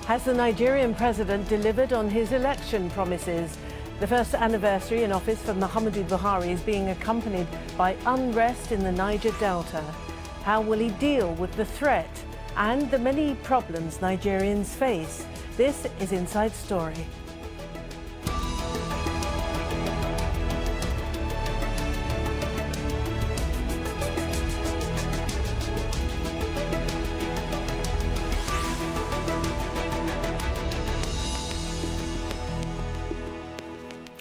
Has the Nigerian president delivered on his election promises? The first anniversary in office for Muhammadu Buhari is being accompanied by unrest in the Niger Delta. How will he deal with the threat and the many problems Nigerians face? This is Inside Story.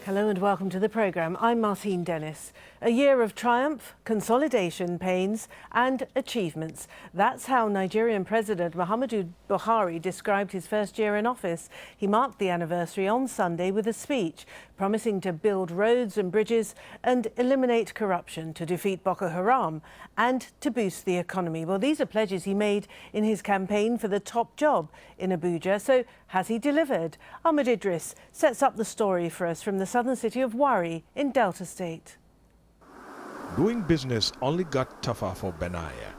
Hello and welcome to the programme. I'm Martine Dennis. A year of triumph, consolidation, pains and achievements. That's how Nigerian President Muhammadu Buhari described his first year in office. He marked the anniversary on Sunday with a speech promising to build roads and bridges and eliminate corruption, to defeat Boko Haram and to boost the economy. Well, these are pledges he made in his campaign for the top job in Abuja. So has he delivered? Ahmed Idris sets up the story for us from the southern city of Warri in Delta State. Doing business only got tougher for Benaya.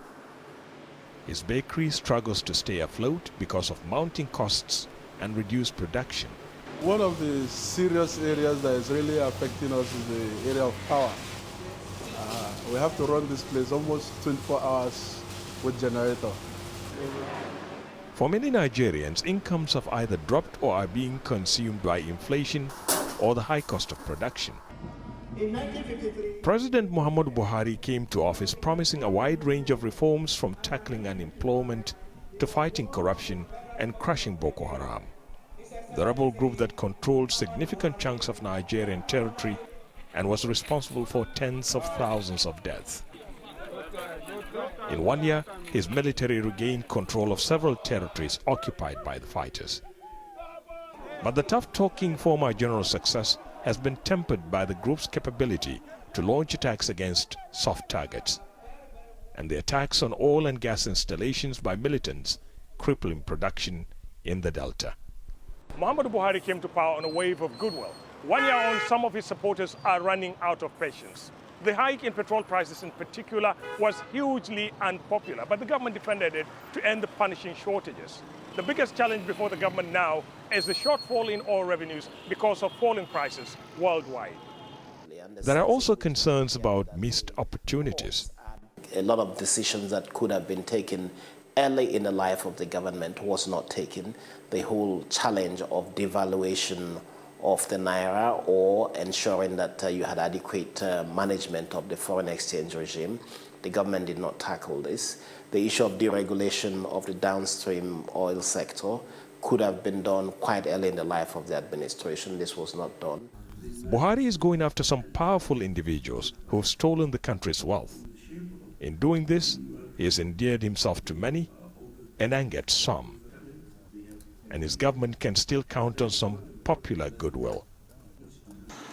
His bakery struggles to stay afloat because of mounting costs and reduced production. One of the serious areas that is really affecting us is the area of power. We have to run this place almost 24 hours with generator. For many Nigerians, incomes have either dropped or are being consumed by inflation or the high cost of production. In 1953, President Muhammadu Buhari came to office promising a wide range of reforms, from tackling unemployment to fighting corruption and crushing Boko Haram, the rebel group that controlled significant chunks of Nigerian territory and was responsible for tens of thousands of deaths. In 1 year, his military regained control of several territories occupied by the fighters. But the tough-talking former general's success has been tempered by the group's capability to launch attacks against soft targets, and the attacks on oil and gas installations by militants crippling production in the Delta. Muhammadu Buhari came to power on a wave of goodwill. 1 year on, some of his supporters are running out of patience. The hike in petrol prices in particular was hugely unpopular, but the government defended it to end the punishing shortages. The biggest challenge before the government now is the shortfall in oil revenues because of falling prices worldwide. There are also concerns about missed opportunities. A lot of decisions that could have been taken early in the life of the government was not taken. The whole challenge of devaluation of the naira, or ensuring that you had adequate management of the foreign exchange regime. The government did not tackle this. The issue of deregulation of the downstream oil sector could have been done quite early in the life of the administration. This was not done. Buhari is going after some powerful individuals who have stolen the country's wealth. In doing this, he has endeared himself to many and angered some. And his government can still count on some popular goodwill.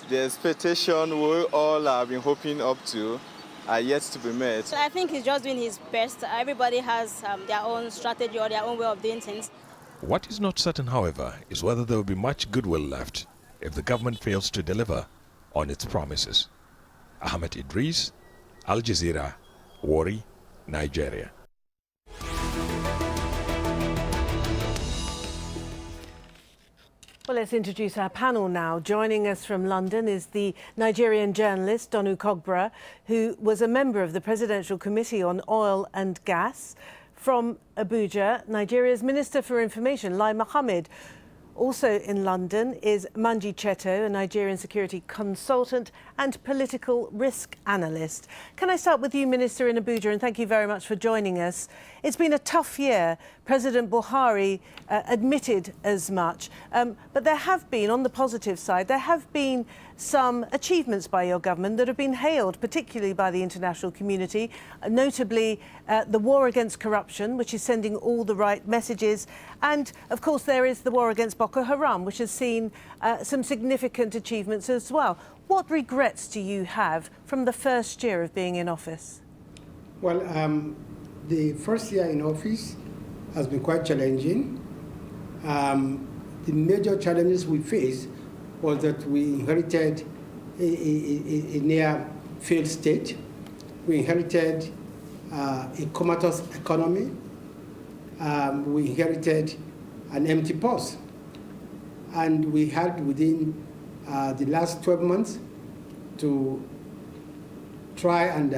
The expectation we all have been hoping up to are yet to be met. I think he's just doing his best. Everybody has their own strategy or their own way of doing things. What is not certain, however, is whether there will be much goodwill left if the government fails to deliver on its promises. Ahmed Idris, Al Jazeera, Warri, Nigeria. Well, let's introduce our panel now. Joining us from London is the Nigerian journalist Donu Kogbra, who was a member of the Presidential Committee on Oil and Gas. From Abuja, Nigeria's Minister for Information, Lai Mohammed. Also in London is Manji Cheto, a Nigerian security consultant and political risk analyst. Can I start with you, Minister, in Abuja, and thank you very much for joining us. It's been a tough year. President Buhari admitted as much. But there have been, on the positive side, there have been some achievements by your government that have been hailed, particularly by the international community, notably the war against corruption, which is sending all the right messages. And, of course, there is the war against Boko Haram, which has seen some significant achievements as well. What regrets do you have from the first year of being in office? Well, the first year in office has been quite challenging. The major challenges we faced was that we inherited a near failed state. We inherited a comatose economy. We inherited an empty purse. And we had within the last 12 months to try and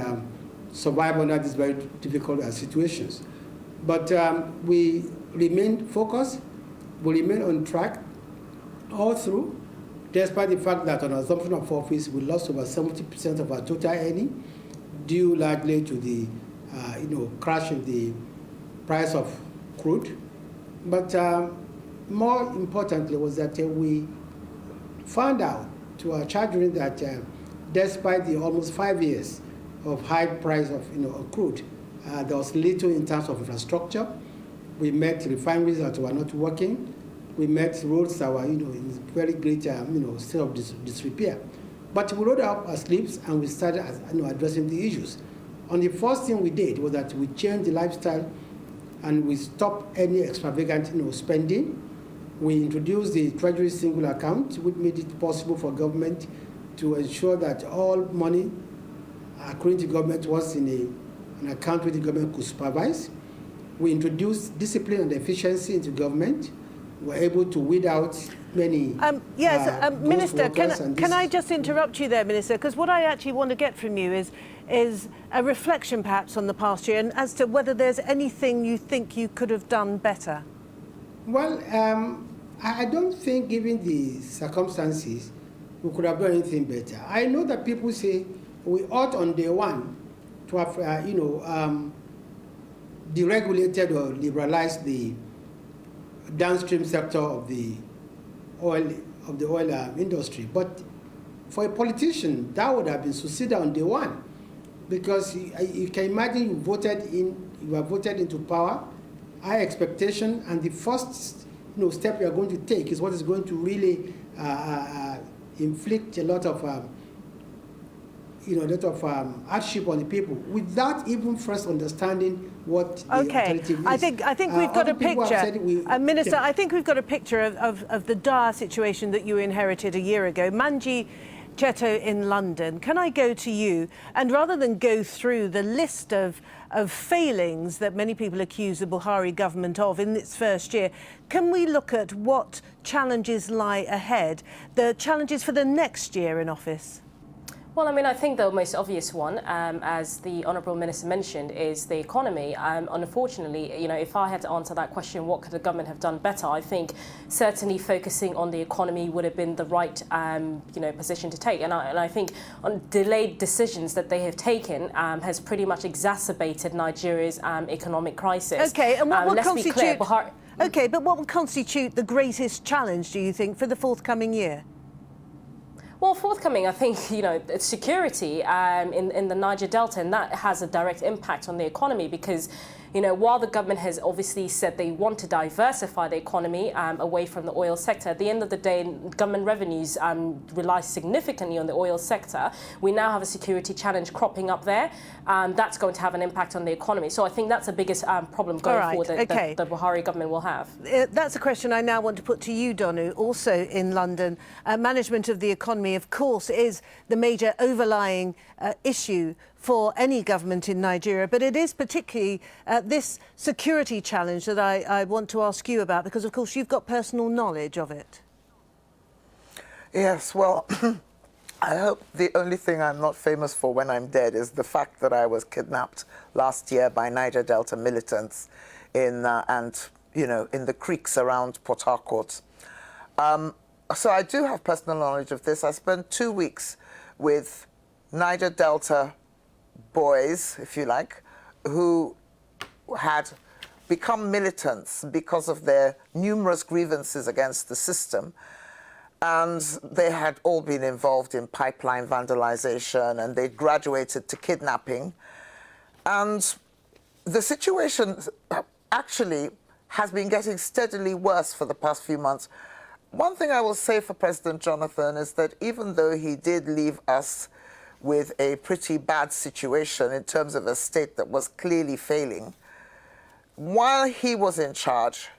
survive under these very difficult situations. But we remain focused, we remain on track all through, despite the fact that on assumption of office, we lost over 70% of our total earning, due largely to the crash in the price of crude. But more importantly was that we found out to our chagrin that despite the almost 5 years of high price of crude, there was little in terms of infrastructure. We met refineries that were not working. We met roads that were in very great state of disrepair. But we rolled up our sleeves and we started addressing the issues. And the first thing we did was that we changed the lifestyle and we stopped any extravagant spending. We introduced the Treasury single account, which made it possible for government to ensure that all money according to government was in an account which the government could supervise. We introduced discipline and efficiency into government. We were able to weed out many Minister, can I just interrupt you there, Minister? Because what I actually want to get from you is a reflection perhaps on the past year and as to whether there's anything you think you could have done better. Well, I don't think, given the circumstances, we could have done anything better. I know that people say we ought on day one to have, deregulated or liberalized the downstream sector of the oil industry. But for a politician, that would have been succeeded on day one, because you can imagine you are voted into power, high expectation, and the first step you are going to take is what is going to really inflict a lot of hardship on the people without even first understanding what the alternative is. I think we've got a picture. Minister, I think we've got a picture of the dire situation that you inherited a year ago. Manji Cheto in London, can I go to you? And rather than go through the list of failings that many people accuse the Buhari government of in its first year, can we look at what challenges lie ahead, the challenges for the next year in office? Well, I mean, I think the most obvious one, as the Honourable Minister mentioned, is the economy. Unfortunately, if I had to answer that question, what could the government have done better? I think certainly focusing on the economy would have been the right, position to take. And I think on delayed decisions that they have taken has pretty much exacerbated Nigeria's economic crisis. Okay, and what will constitute? Okay, but what will constitute the greatest challenge, do you think, for the forthcoming year? Well, forthcoming, I think, it's security in the Niger Delta, and that has a direct impact on the economy because, while the government has obviously said they want to diversify the economy away from the oil sector, at the end of the day, government revenues rely significantly on the oil sector. We now have a security challenge cropping up there. That's going to have an impact on the economy. So I think that's the biggest problem going forward that the Buhari government will have. That's a question I now want to put to you, Donu, also in London. Management of the economy, of course, is the major overlying issue for any government in Nigeria, but it is particularly this security challenge that I want to ask you about, because, of course, you've got personal knowledge of it. Yes, well, I hope the only thing I'm not famous for when I'm dead is the fact that I was kidnapped last year by Niger Delta militants in the creeks around Port Harcourt. So I do have personal knowledge of this. I spent 2 weeks with Niger Delta boys, if you like, who had become militants because of their numerous grievances against the system. And they had all been involved in pipeline vandalization, and they graduated to kidnapping. And the situation actually has been getting steadily worse for the past few months. One thing I will say for President Jonathan is that even though he did leave us with a pretty bad situation in terms of a state that was clearly failing, while he was in charge,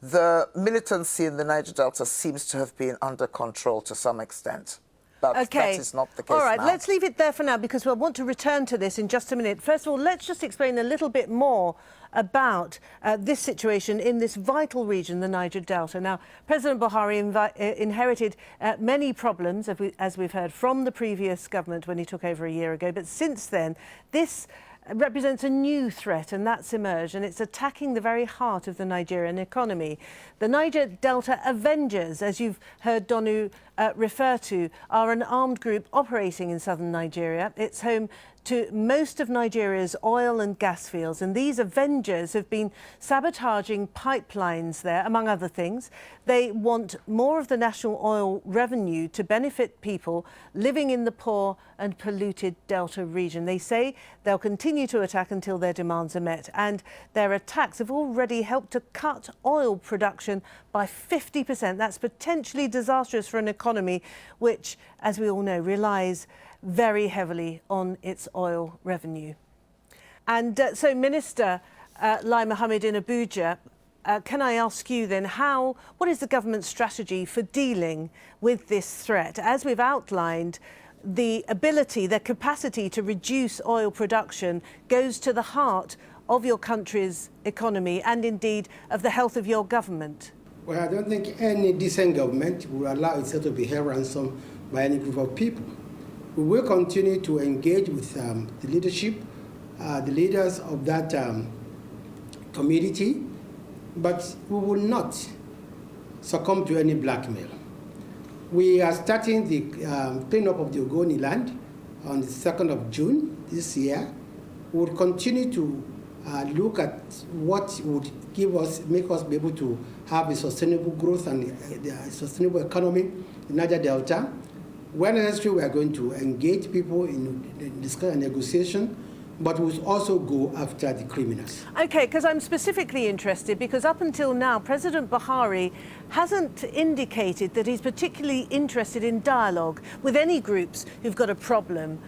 the militancy in the Niger Delta seems to have been under control to some extent. But okay. that is not the case All right, now. let's leave it there for now because we'll want to return to this in just a minute. First of all, let's just explain a little bit more about this situation in this vital region, the Niger Delta. Now, President Buhari inherited many problems, as we've heard, from the previous government when he took over a year ago. But since then, this represents a new threat, and that's emerged, and it's attacking the very heart of the Nigerian economy. The Niger Delta Avengers, as you've heard Donu refer to, are an armed group operating in southern Nigeria. It's home to most of Nigeria's oil and gas fields, and these Avengers have been sabotaging pipelines there, among other things. They want more of the national oil revenue to benefit people living in the poor and polluted Delta region. They say they'll continue to attack until their demands are met, and their attacks have already helped to cut oil production by 50%. That's potentially disastrous for an economy which, as we all know, relies very heavily on its oil revenue. And so, Minister Lai Mohammed in Abuja, can I ask you then, what is the government's strategy for dealing with this threat? As we've outlined, the capacity to reduce oil production goes to the heart of your country's economy and indeed of the health of your government. Well, I don't think any decent government will allow itself to be held ransom by any group of people. We will continue to engage with the leadership, the leaders of that community, but we will not succumb to any blackmail. We are starting the cleanup of the Ogoni land on the 2nd of June this year. We will continue to look at what would make us be able to have a sustainable growth and a sustainable economy in Niger Delta. When necessary, we are going to engage people in discussion and negotiation, but we'll also go after the criminals. Okay, because I'm specifically interested, because up until now, President Buhari hasn't indicated that he's particularly interested in dialogue with any groups who've got a problem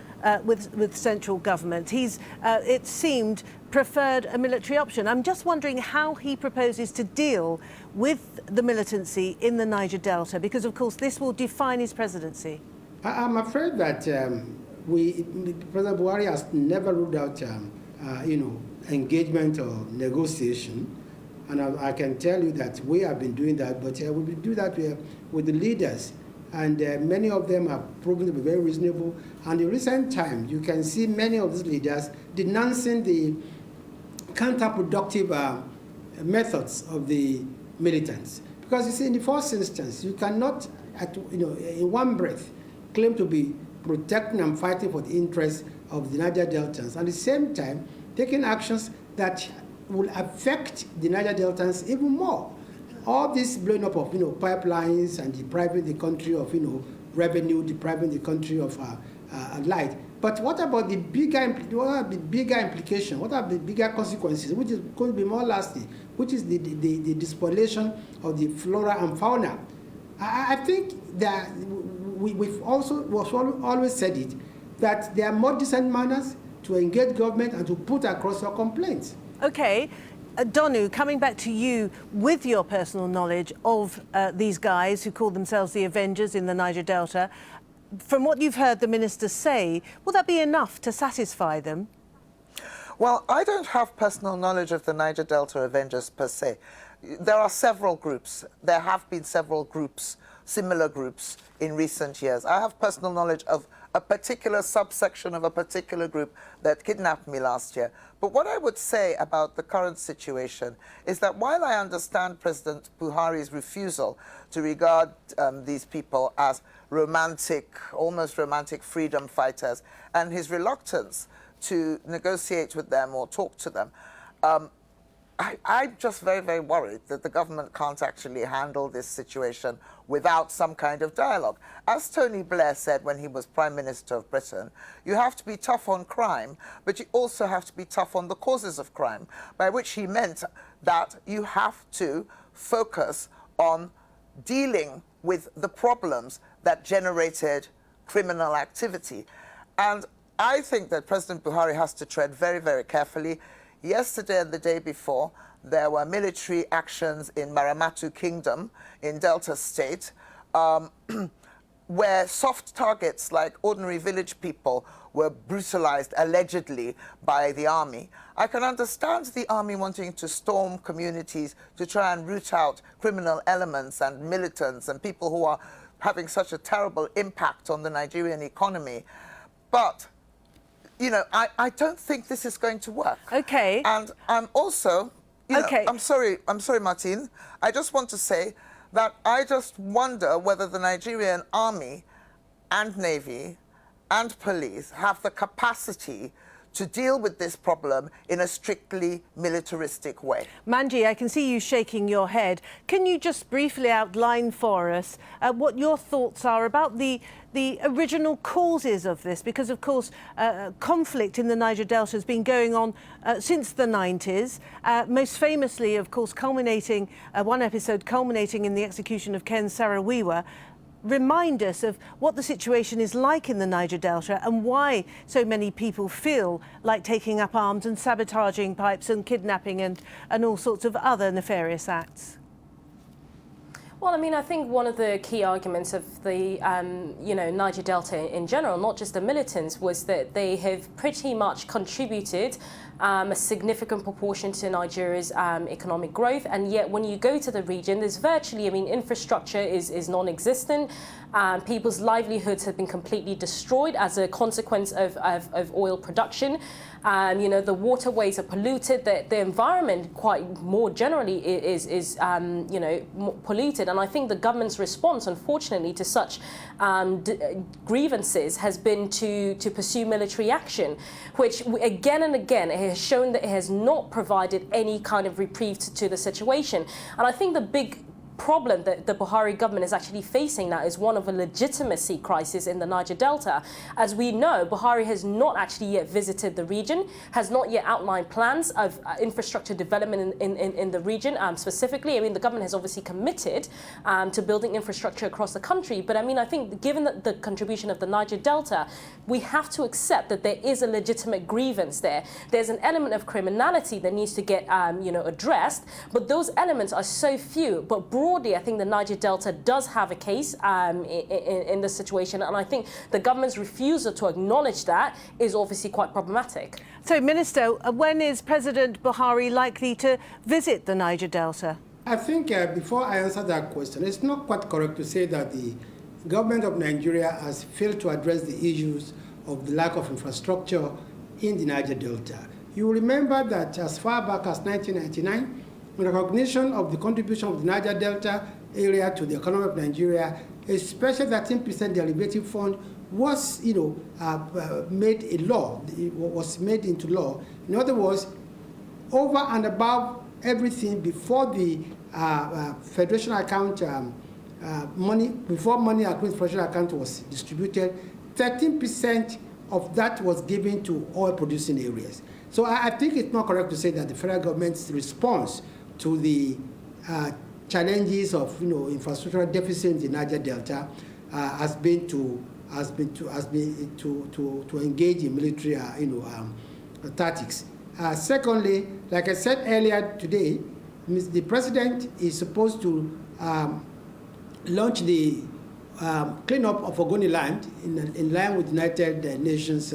with central government. He's, it seemed, preferred a military option. I'm just wondering how he proposes to deal with the militancy in the Niger Delta, because, of course, this will define his presidency. I'm afraid that President Buhari has never ruled out, engagement or negotiation. And I can tell you that we have been doing that, but we will do that with the leaders. And many of them have proven to be very reasonable. And in recent time, you can see many of these leaders denouncing the counterproductive methods of the militants. Because you see, in the first instance, you cannot, in one breath, claim to be protecting and fighting for the interests of the Niger Deltans, and at the same time, taking actions that will affect the Niger Deltans even more. All this blowing up of pipelines and depriving the country of revenue, depriving the country of light. But what about the bigger implication? What are the bigger consequences, which is going to be more lasting, which is the despoliation of the flora and fauna? I think that we've always said it, that there are more decent manners to engage government and to put across your complaints. Okay. Donu, coming back to you with your personal knowledge of these guys who call themselves the Avengers in the Niger Delta, from what you've heard the minister say, will that be enough to satisfy them? Well, I don't have personal knowledge of the Niger Delta Avengers per se. There are several groups. There have been several groups, similar groups, in recent years. I have personal knowledge of a particular subsection of a particular group that kidnapped me last year. But what I would say about the current situation is that while I understand President Buhari's refusal to regard these people as romantic, almost romantic freedom fighters, and his reluctance to negotiate with them or talk to them, I'm just very, very worried that the government can't actually handle this situation without some kind of dialogue. As Tony Blair said when he was Prime Minister of Britain, you have to be tough on crime, but you also have to be tough on the causes of crime, by which he meant that you have to focus on dealing with the problems that generated criminal activity. And I think that President Buhari has to tread very, very carefully. Yesterday and the day before, there were military actions in Maramatu Kingdom in Delta State. where soft targets like ordinary village people were brutalized allegedly by the army. I can understand the army wanting to storm communities to try and root out criminal elements and militants and people who are having such a terrible impact on the Nigerian economy. But, you know, I don't think this is going to work. Okay. And I'm also, you know, I'm sorry, Martine. I just want to say that I just wonder whether the Nigerian army and navy and police have the capacity to deal with this problem in a strictly militaristic way. Manji, I can see you shaking your head. Can you just briefly outline for us what your thoughts are about the original causes of this? Because, of course, conflict in the Niger Delta has been going on since the 90s, most famously, of course, culminating, one episode culminating in the execution of Ken Saro-Wiwa. Remind us of what the situation is like in the Niger Delta and why so many people feel like taking up arms and sabotaging pipes and kidnapping and all sorts of other nefarious acts. Well, I mean, I think one of the key arguments of the, you know, Niger Delta in general, not just the militants, was that they have pretty much contributed a significant proportion to Nigeria's economic growth. And yet when you go to the region, there's virtually, I mean, infrastructure is non-existent. People's livelihoods have been completely destroyed as a consequence of oil production. You know, the waterways are polluted. The environment, quite more generally, is you know, polluted. And I think the government's response, unfortunately, to such grievances has been to pursue military action, which again and again it has shown that it has not provided any kind of reprieve to the situation. And I think the big problem that the Buhari government is actually facing now is one of a legitimacy crisis in the Niger Delta. As we know, Buhari has not actually yet visited the region, has not yet outlined plans of infrastructure development in the region specifically. I mean, the government has obviously committed to building infrastructure across the country. But I mean, I think given the contribution of the Niger Delta, we have to accept that there is a legitimate grievance there. There's an element of criminality that needs to get you know, addressed, but those elements are so few. But broadly, I think the Niger Delta does have a case in this situation, and I think the government's refusal to acknowledge that is obviously quite problematic. So, Minister, when is President Buhari likely to visit the Niger Delta? I think before I answer that question, it's not quite correct to say that the government of Nigeria has failed to address the issues of the lack of infrastructure in the Niger Delta. You will remember that as far back as 1999, in recognition of the contribution of the Niger Delta area to the economy of Nigeria, a special 13% derivative fund was, you know, made a law. It was made into law. In other words, over and above everything before the federation account money, before money accrued federation account was distributed, 13% of that was given to oil-producing areas. So I think it's not correct to say that the federal government's response to the challenges of, you know, infrastructural deficit in the Niger Delta has been to engage in military, you know, tactics. Secondly, like I said earlier today, the president is supposed to launch the cleanup of Ogoni land in line with the United Nations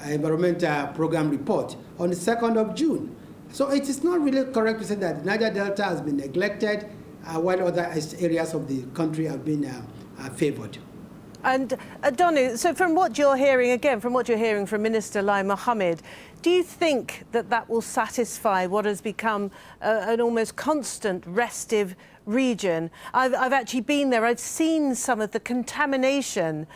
Environmental Program report on the 2nd of June. So it is not really correct to say that the Niger Delta has been neglected while other areas of the country have been favored. And Donu, so from what you're hearing, again, from what you're hearing from Minister Lai Mohammed, do you think that that will satisfy what has become an almost constant restive region? I've actually been there. I've seen some of the contamination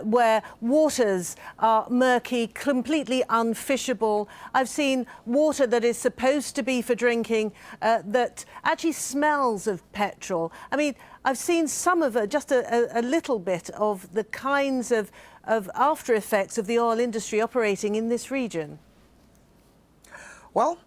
where waters are murky, completely unfishable. I've seen water that is supposed to be for drinking that actually smells of petrol. I mean, I've seen some of just a little bit of the kinds of after effects of the oil industry operating in this region. Well,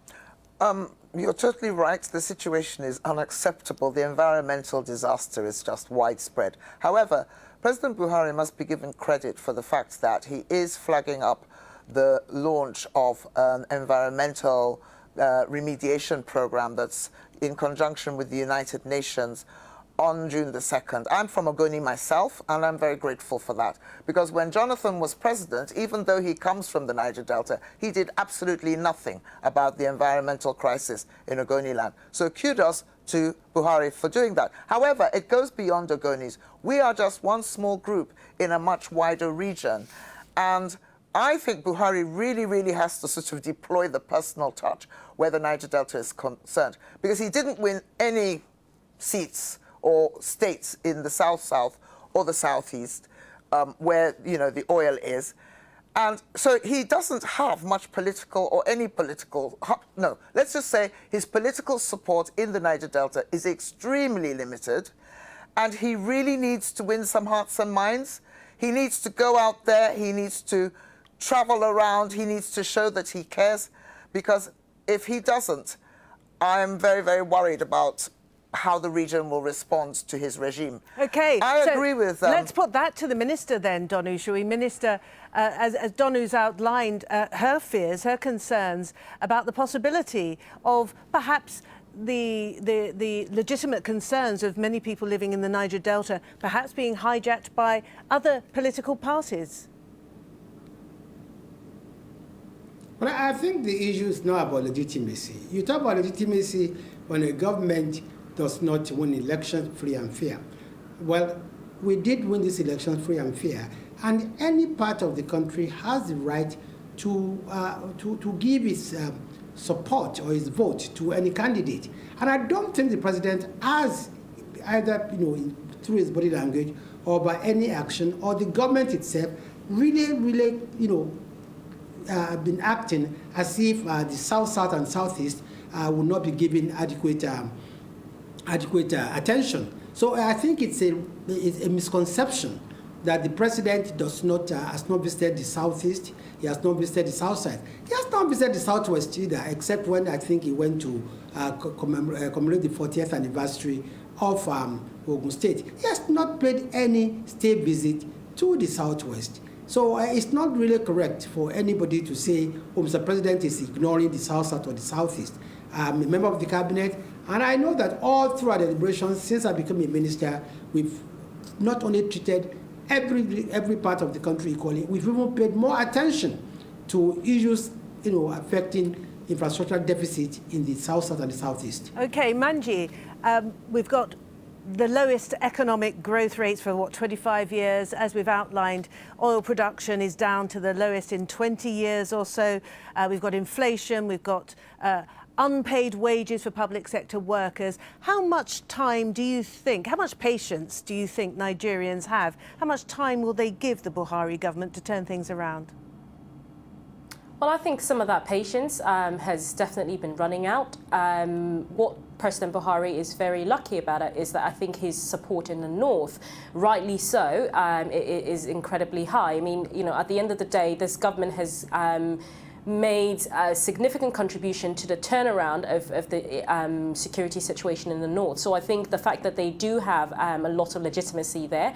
you're totally right. The situation is unacceptable. The environmental disaster is just widespread. However, President Buhari must be given credit for the fact that he is flagging up the launch of an environmental remediation program that's in conjunction with the United Nations on June the 2nd. I'm from Ogoni myself, and I'm very grateful for that. Because when Jonathan was president, even though he comes from the Niger Delta, he did absolutely nothing about the environmental crisis in Ogoniland. So kudos to Buhari for doing that. However, it goes beyond Ogonis. We are just one small group in a much wider region. And I think Buhari really has to sort of deploy the personal touch where the Niger Delta is concerned. Because he didn't win any seats or states in the SouthSouth or the Southeast, where, you know, the oil is. And so he doesn't have much political or any political, no, let's just say his political support in the Niger Delta is extremely limited, and he really needs to win some hearts and minds. He needs to go out there, he needs to travel around, he needs to show that he cares, because if he doesn't, I'm very worried about how the region will respond to his regime. Okay, I agree with... let's put that to the Minister then, Donu, shall we? Minister, as Donu's outlined her fears, her concerns about the possibility of perhaps the legitimate concerns of many people living in the Niger Delta perhaps being hijacked by other political parties. Well, I think the issue is not about legitimacy. You talk about legitimacy when a government does not win elections free and fair. Well, we did win this election free and fair, and any part of the country has the right to give its support or its vote to any candidate. And I don't think the president has, either through his body language or by any action, or the government itself really been acting as if the SouthSouth and Southeast will not be given adequate attention. So I think it's a misconception that the president has not visited the Southeast, he has not visited the Southside. He has not visited the Southwest either, except when I think he went to commemorate the 40th anniversary of Ogun State. He has not paid any state visit to the Southwest. So it's not really correct for anybody to say, oh, Mr. President is ignoring the South-South or the Southeast. I'm a member of the cabinet, and I know that all throughout the deliberations, since I became a minister, we've not only treated every part of the country equally, we've even paid more attention to issues affecting infrastructural deficit in the South-South and the Southeast. Okay, Manji, we've got the lowest economic growth rates for, 25 years. As we've outlined, oil production is down to the lowest in 20 years or so. We've got inflation, we've got unpaid wages for public sector workers. How much time do you think, how much patience do you think Nigerians have? How much time will they give the Buhari government to turn things around? Well, I think some of that patience has definitely been running out. What President Buhari is very lucky about it is that I think his support in the north, rightly so, is incredibly high. I mean, at the end of the day, this government has made a significant contribution to the turnaround of the security situation in the north. So I think the fact that they do have a lot of legitimacy there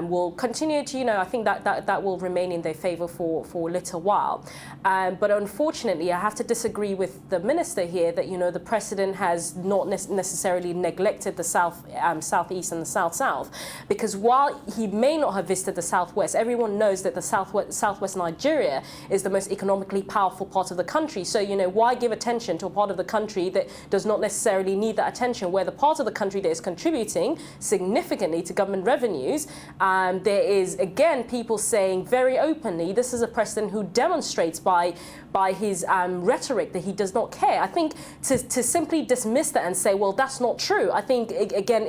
will continue to, I think that will remain in their favor for a little while. But unfortunately, I have to disagree with the minister here that, the president has not necessarily neglected the southeast and the south-south, because while he may not have visited the southwest, everyone knows that the southwest Nigeria is the most economically powerful part of the country. So, why give attention to a part of the country that does not necessarily need that attention, where the part of the country that is contributing significantly to government revenues, there is, again, people saying very openly, this is a president who demonstrates by his rhetoric that he does not care. I think to simply dismiss that and say, well, that's not true, I think, again,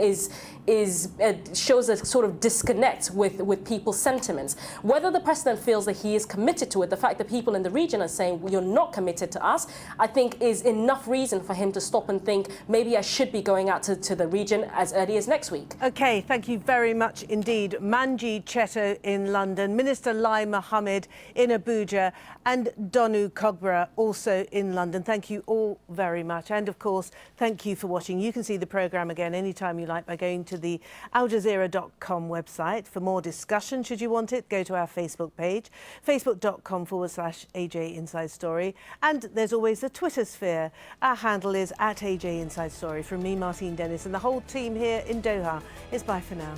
shows a sort of disconnect with people's sentiments. Whether the president feels that he is committed to it, the fact that people in the region are saying, well, you're not committed to us, I think is enough reason for him to stop and think, maybe I should be going out to the region as early as next week. OK, thank you very much indeed. Manji Chetto in London, Minister Lai Mohammed in Abuja, and Donu Kogbara also in London. Thank you all very much. And of course, thank you for watching. You can see the programme again anytime you like by going to the aljazeera.com website. For more discussion, should you want it, go to our Facebook page, facebook.com/AJ Inside Story. And there's always the Twitter sphere. Our handle is @AJ Inside Story. From me, Martine Dennis, and the whole team here in Doha, it's bye for now.